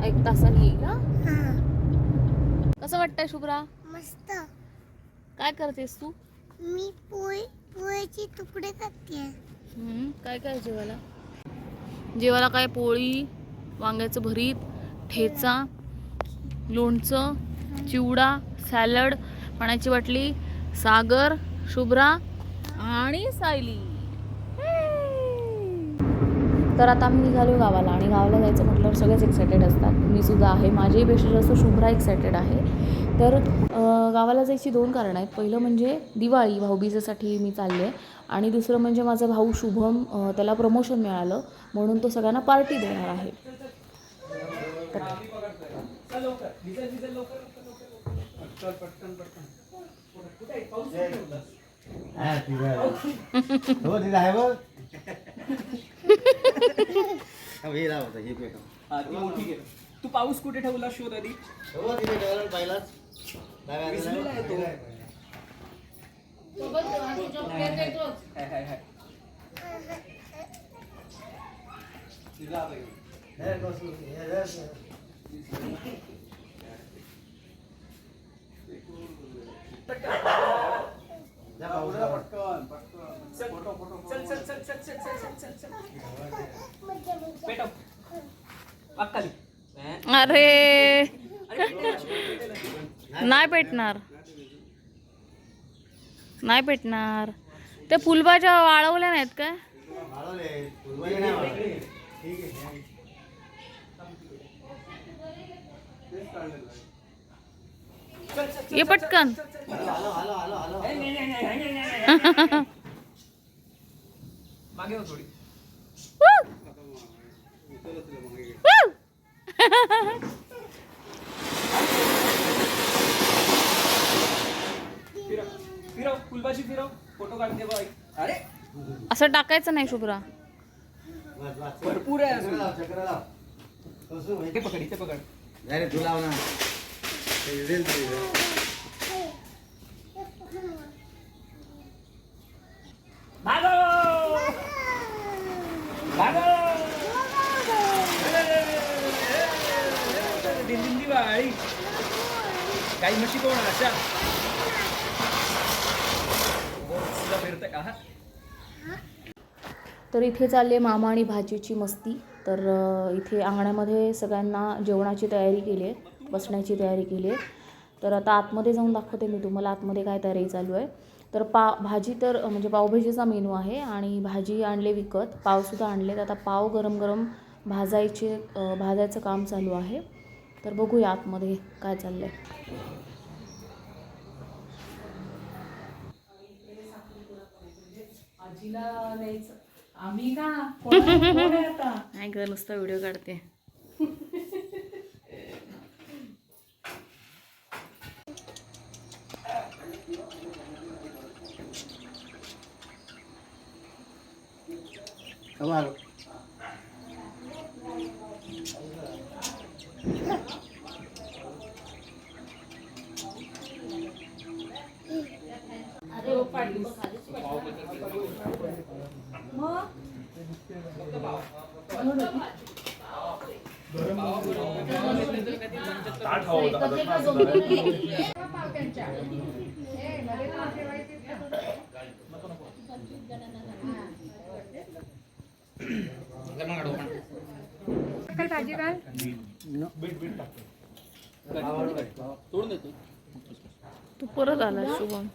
1 तासाने येईल ना. कसं वाटतंय शुभ्रा? मस्त. काय करतेस तू? मी पोळीचे तुकडे करते. काय काय जेवायला? जेवायला काय? पोळी, वांग्याचं भरीत, ठेचा, लोणचं, चिवडा, सॅलड, पाण्याची बाटली, सागर, शुभ्रा आणि सायली. तर आता आम्ही निघालो गावाला आणि गावाला जायचं म्हटल्यावर सगळेच एक्सायटेड असतात. मी सुद्धा आहे. माझ्याही पेक्षा जास्त शुभ्रा एक्सायटेड आहे. तर गावाला जायची 2 कारणं आहेत. पहिलं म्हणजे दिवाळी भाऊबीजेसाठी मी चालले आहे आणि दुसरं म्हणजे माझा भाऊ शुभम त्याला प्रमोशन मिळालं म्हणून तो सगळ्यांना पार्टी देणार आहे. तू पाऊस कुठे ठेवला शोध आधी? अरे नाही पेटणार, नाही पेटणार. ते फुलभाज्या वाळवल्या नाहीत काय? ये पटकन. मागे हो थोडी. फिरव फुलबाजी फिरव, फोटो काढते बघ. अरे असं टाकायचं नाही शुभ्रा. भरपूर आहे अजून. इथे पकड, इथे पकड. अरे तू लाव ना. भागो भागो. दिंडी वाळी काही म्हशी कोण अशा फिरत का? तर इथे चालली आहे मामा आणि भाजीची मस्ती. तर इथे अंगणामध्ये सगळ्यांना जेवणाची तयारी केली आहे, बसण्याची तयारी केली आहे. तर आता आतमध्ये जाऊन दाखवते मी तुम्हाला आतमध्ये काय तयारी चालू आहे. तर भाजी तर म्हणजे पावभाजीचा मेनू आहे आणि भाजी आणले विकत, पावसुद्धा आणलेत. आता पाव गरम गरम भाजायचं काम चालू आहे. तर बघूया आतमध्ये काय चाललं आहे. आम्ही का नाही ग, नुसता व्हिडिओ काढते. भाजी काय तोडून देतो. तू परत आला शुभम.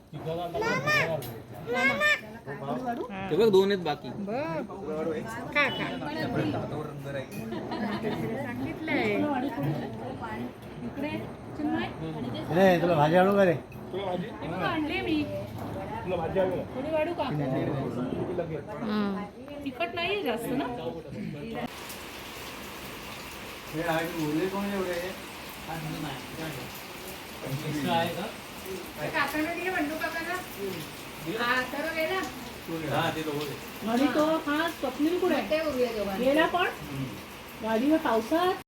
ते बघ 2 आहेत बाकी. अरे तुला भाजी आणू का रे? आणले मी. थोडी वाढू का? तिखट नाहीये जास्त ना. काकांना दिले बंडू काकांना. सर्व गेला आणि तो हा स्वप्नील कुठे गेला पण गाडीवर पावसात.